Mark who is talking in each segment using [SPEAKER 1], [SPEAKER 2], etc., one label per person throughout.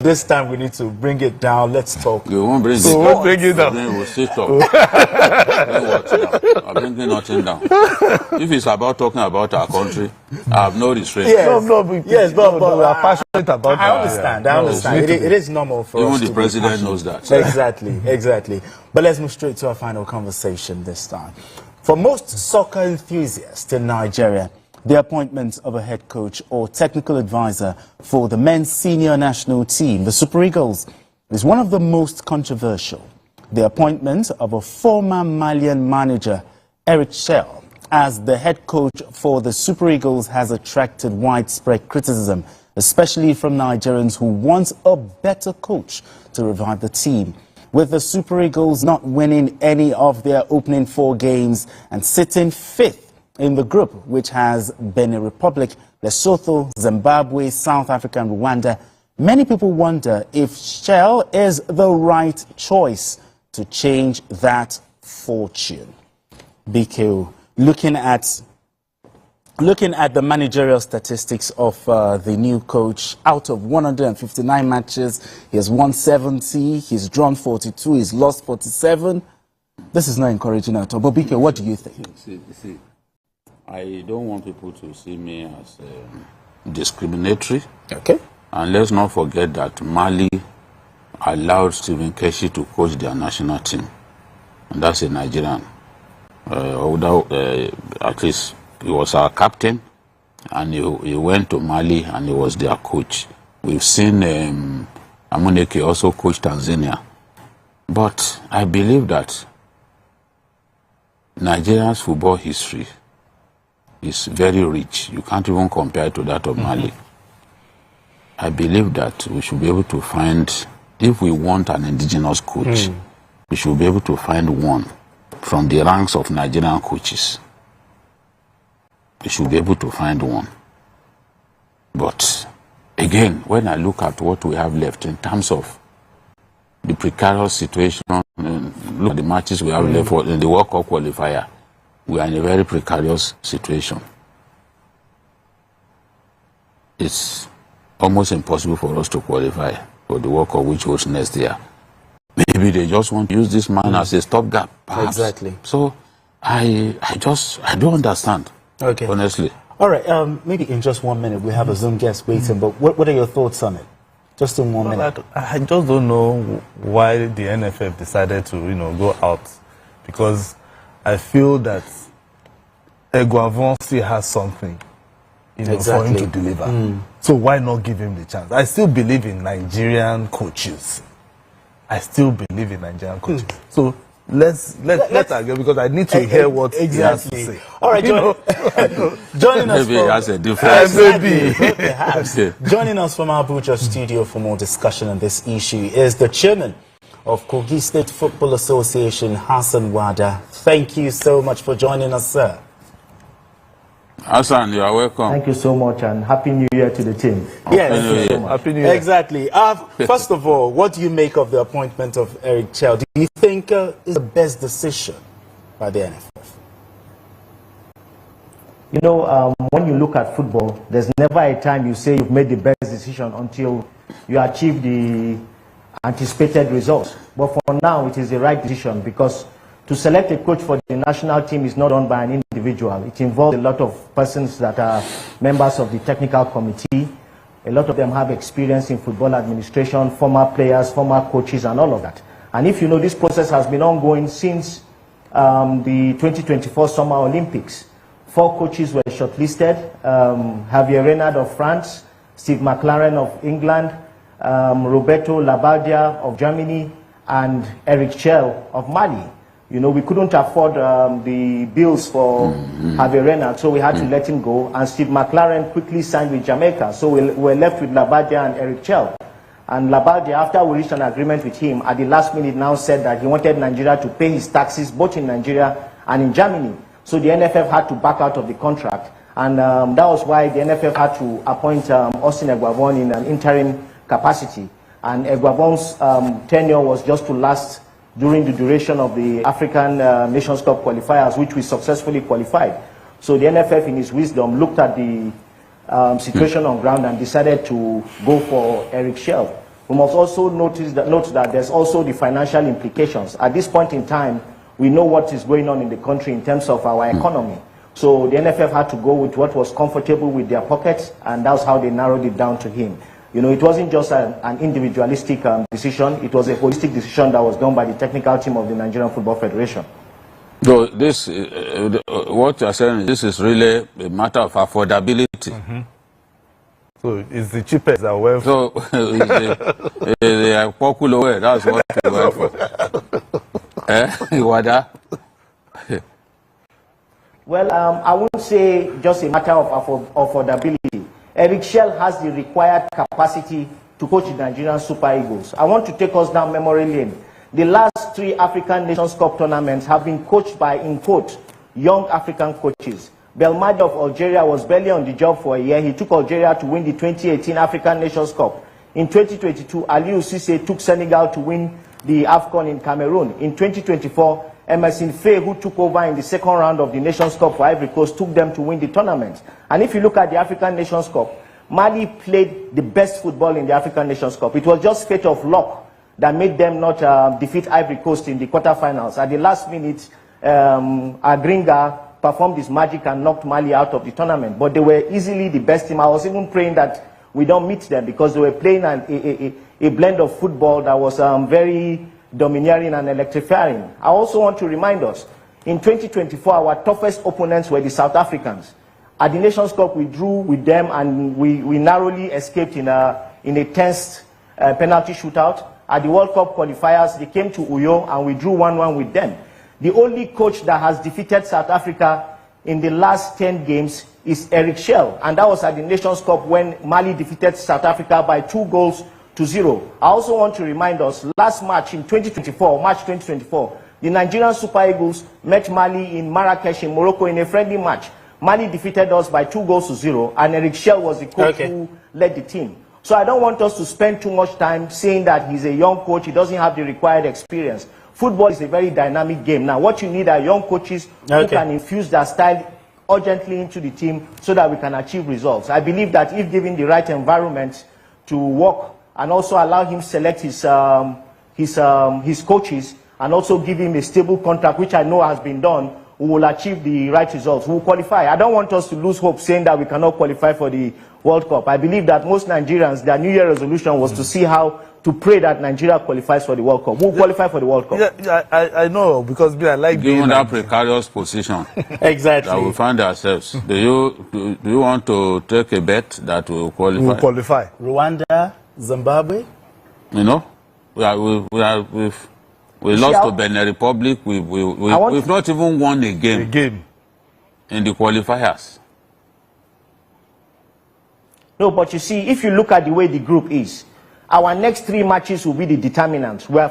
[SPEAKER 1] This time we need to bring it down. Let's talk.
[SPEAKER 2] You won't bring it
[SPEAKER 1] down.
[SPEAKER 2] We'll
[SPEAKER 1] bring it down.
[SPEAKER 2] Then we'll sit up. I'm bringing nothing down. If it's about talking about our country, I have no restraint.
[SPEAKER 1] Yes,
[SPEAKER 3] but
[SPEAKER 1] we
[SPEAKER 3] are passionate about it.
[SPEAKER 1] I understand. I understand. It is normal for us.
[SPEAKER 2] Even the president knows that.
[SPEAKER 1] Exactly. But let's move straight to our final conversation this time. For most soccer enthusiasts in Nigeria, the appointment of a head coach or technical advisor for the men's senior national team, the Super Eagles, is one of the most controversial. The appointment of a former Malian manager, Chelle, as the head coach for the Super Eagles has attracted widespread criticism, especially from Nigerians who want a better coach to revive the team. With the Super Eagles not winning any of their opening 4 games and sitting 5th in the group, which has Benin Republic, Lesotho, Zimbabwe, South Africa and Rwanda, many people wonder if Chelle is the right choice to change that fortune. BQ, looking at the managerial statistics of the new coach, out of 159 matches, he has won 70, he's drawn 42, he's lost 47. This is not encouraging at all. But BQ, what do you think?
[SPEAKER 2] See, I don't want people to see me as discriminatory.
[SPEAKER 1] Okay. And
[SPEAKER 2] let's not forget that Mali allowed Stephen Keshi to coach their national team. And that's a Nigerian. At least he was our captain, and he went to Mali and he was their coach. We've seen Amuneke also coach Tanzania. But I believe that Nigeria's football history is very rich. You can't even compare it to that of Mali. I believe that we should be able to find, if we want an indigenous coach, we should be able to find one from the ranks of Nigerian coaches. We should be able to find one. But again, when I look at what we have left in terms of the precarious situation, look at the matches we have left in the World Cup qualifier, we are in a very precarious situation. It's almost impossible for us to qualify for the World Cup, which was next year. Maybe they just want to use this man as a stopgap, perhaps.
[SPEAKER 1] Exactly.
[SPEAKER 2] So I don't understand.
[SPEAKER 1] Okay.
[SPEAKER 2] Honestly.
[SPEAKER 1] All right. Maybe in just 1 minute we have a Zoom guest waiting. But what are your thoughts on it? Just in 1 minute.
[SPEAKER 3] I just don't know why the NFF decided to go out, because I feel that Eguavon still has something for him to deliver. So why not give him the chance? I still believe in Nigerian coaches. So let's argue, because I need to hear what he has to say.
[SPEAKER 1] All right, joining us.
[SPEAKER 2] Maybe he has a difference.
[SPEAKER 1] Joining us from our Abuja studio for more discussion on this issue is the chairman of Kogi State Football Association, Hassan Wada. Thank you so much for joining us, sir.
[SPEAKER 2] Hassan, you are welcome.
[SPEAKER 4] Thank you so much, and Happy New Year to the team.
[SPEAKER 1] Yes,
[SPEAKER 3] Happy New Year.
[SPEAKER 1] Exactly. First of all, what do you make of the appointment of Chelle? Do you think is the best decision by the NFF?
[SPEAKER 4] When you look at football, there's never a time you say you've made the best decision until you achieve the anticipated results. But for now, it is the right decision, because to select a coach for the national team is not done by an individual. It involves a lot of persons that are members of the technical committee. A lot of them have experience in football administration, former players, former coaches, and all of that. And if you know, this process has been ongoing since the 2024 Summer Olympics. 4 coaches were shortlisted: Javier Renard of France, Steve McLaren of England, Roberto Labadia of Germany, and Chelle of Mali. We couldn't afford the bills for Javier Renard, so we had to let him go. And Steve McLaren quickly signed with Jamaica, so we're left with Labadia and Chelle. And Labadia, after we reached an agreement with him, at the last minute now said that he wanted Nigeria to pay his taxes both in Nigeria and in Germany. So the NFF had to back out of the contract. And that was why the NFF had to appoint Austin Eguavon in an interim capacity. And Eguavon's tenure was just to last during the duration of the African Nations Cup qualifiers, which we successfully qualified. So the NFF, in its wisdom, looked at the situation on ground and decided to go for Chelle. we must also note that there's also the financial implications. At this point in time, we know what is going on in the country in terms of our economy. So the NFF had to go with what was comfortable with their pockets, and that's how they narrowed it down to him. You know, it wasn't just an individualistic decision. It was a holistic decision that was done by the technical team of the Nigerian Football Federation.
[SPEAKER 2] So this, what you're saying, this is really a matter of affordability.
[SPEAKER 3] Mm-hmm. So it's the cheapest that went
[SPEAKER 2] for. So they are popular way. That's what they went for. Wada?
[SPEAKER 4] Well, I wouldn't say just a matter of affordability. Eric Chelle has the required capacity to coach the Nigerian Super Eagles. I want to take us down memory lane. The last 3 African Nations Cup tournaments have been coached by, in quote, young African coaches. Belmadi of Algeria was barely on the job for a year. He took Algeria to win the 2018 African Nations Cup. In 2022, Aliou Cisse took Senegal to win the AFCON in Cameroon. In 2024, Emerson Faye, who took over in the second round of the Nations Cup for Ivory Coast, took them to win the tournament. And if you look at the African Nations Cup, Mali played the best football in the African Nations Cup. It was just fate of luck that made them not defeat Ivory Coast in the quarterfinals. At the last minute, Agringa performed his magic and knocked Mali out of the tournament. But they were easily the best team. I was even praying that we don't meet them because they were playing a blend of football that was very domineering and electrifying. I also want to remind us, in 2024, our toughest opponents were the South Africans. At the Nations Cup, we drew with them and we narrowly escaped in a tense penalty shootout. At the World Cup qualifiers, they came to Uyo and we drew 1-1 with them. The only coach that has defeated South Africa in the last 10 games is Eric Chelle, and that was at the Nations Cup when Mali defeated South Africa by 2-0. I also want to remind us, last March in 2024, March 2024, the Nigerian Super Eagles met Mali in Marrakesh in Morocco in a friendly match. Mali defeated us by 2-0, and Eric Chelle was the coach who led the team. So I don't want us to spend too much time saying that he's a young coach, he doesn't have the required experience. Football is a very dynamic game. Now, what you need are young coaches who can infuse their style urgently into the team so that we can achieve results. I believe that if given the right environment to work and also allow him select his coaches and also give him a stable contract, which I know has been done, we will achieve the right results. We will qualify. I don't want us to lose hope saying that we cannot qualify for the World Cup. I believe that most Nigerians, their New Year resolution was to see how to pray that Nigeria qualifies for the World Cup. We'll qualify for the World Cup.
[SPEAKER 3] Yeah, I know, because I like being
[SPEAKER 2] given that precarious position
[SPEAKER 1] exactly
[SPEAKER 2] that we find ourselves. Do you want to take a bet that we will qualify?
[SPEAKER 3] We'll qualify.
[SPEAKER 1] Rwanda, Zimbabwe.
[SPEAKER 2] You know, we lost to Benin Republic. We've not even won a game in the qualifiers.
[SPEAKER 4] No, but you see, if you look at the way the group is, our next 3 matches will be the determinants. We'll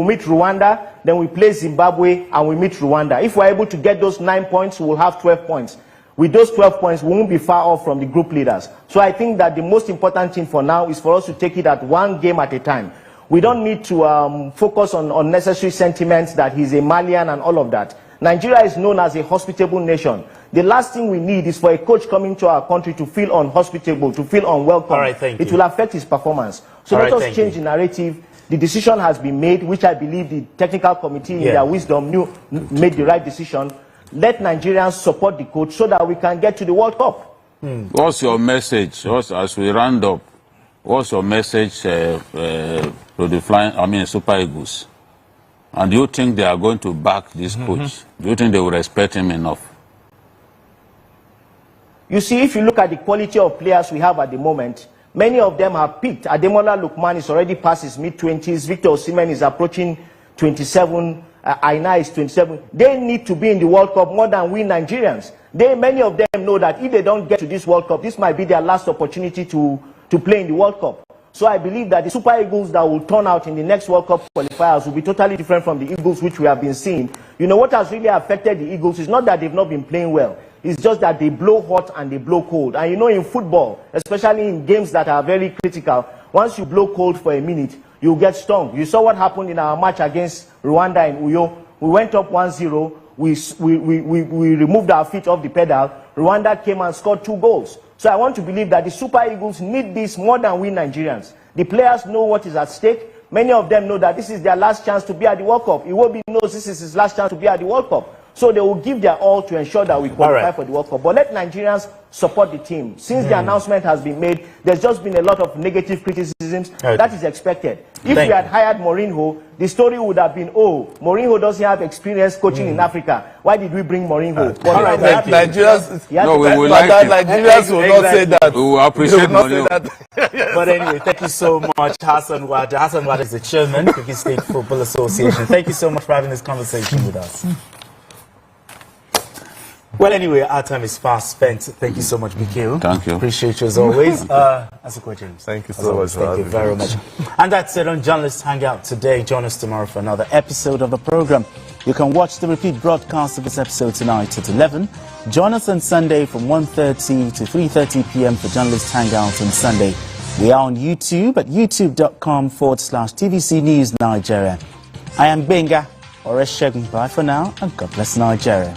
[SPEAKER 4] meet Rwanda, then we play Zimbabwe, and we meet Rwanda. If we're able to get those 9 points, we'll have 12 points. With those 12 points, we won't be far off from the group leaders. So I think that the most important thing for now is for us to take it at one game at a time. We don't need to focus on unnecessary sentiments that he's a Malian and all of that. Nigeria is known as a hospitable nation. The last thing we need is for a coach coming to our country to feel unhospitable, to feel unwelcome.
[SPEAKER 1] All right, thank you.
[SPEAKER 4] It will affect his performance. So let us change the narrative. The decision has been made, which I believe the technical committee in their wisdom made the right decision. Let Nigerians support the coach so that we can get to the World Cup.
[SPEAKER 2] What's your message, as we round up, what's your message to the Super Eagles? And do you think they are going to back this coach? Do you think they will respect him enough?
[SPEAKER 4] You see, if you look at the quality of players we have at the moment, many of them have peaked. Ademola Lookman is already past his mid-20s. Victor Osimhen is approaching 27. Aina is 27. They need to be in the World Cup more than we Nigerians. Many of them know that if they don't get to this World Cup, this might be their last opportunity to play in the World Cup. So I believe that the Super Eagles that will turn out in the next World Cup qualifiers will be totally different from the Eagles which we have been seeing. You know, what has really affected the Eagles is not that they've not been playing well. It's just that they blow hot and they blow cold. And you know, in football, especially in games that are very critical, once you blow cold for a minute, you get stung. You saw what happened in our match against Rwanda in Uyo. We went up 1-0. We removed our feet off the pedal. Rwanda came and scored 2 goals. So I want to believe that the Super Eagles need this more than we Nigerians. The players know what is at stake. Many of them know that this is their last chance to be at the World Cup. Iwobi knows this is his last chance to be at the World Cup. So they will give their all to ensure that we qualify for the World Cup. But let Nigerians support the team. Since the announcement has been made, there's just been a lot of negative criticisms. That is expected. If we had hired Mourinho, the story would have been, oh, Mourinho doesn't have experience coaching in Africa. Why did we bring Mourinho?
[SPEAKER 3] Nigerians,
[SPEAKER 4] Nigerians
[SPEAKER 3] will not say that.
[SPEAKER 2] We will appreciate Mourinho.
[SPEAKER 1] But anyway, thank you so much, Hassan Wada. Hassan Wada is the chairman, Kogi State Football Association. Thank you so much for having this conversation with us. Well, anyway, our time is fast spent. Thank you so much, Mikhail.
[SPEAKER 2] Thank you.
[SPEAKER 1] Appreciate you as always. Asiko James.
[SPEAKER 3] Thank you so much.
[SPEAKER 1] Thank you very much. And that's it on Journalist Hangout today. Join us tomorrow for another episode of the program. You can watch the repeat broadcast of this episode tonight at 11. Join us on Sunday from 1:30 to 3:30 p.m. for Journalist Hangout on Sunday. We are on YouTube at youtube.com/TVC News Nigeria. I am Benga Oreshegun. Bye for now, and God bless Nigeria.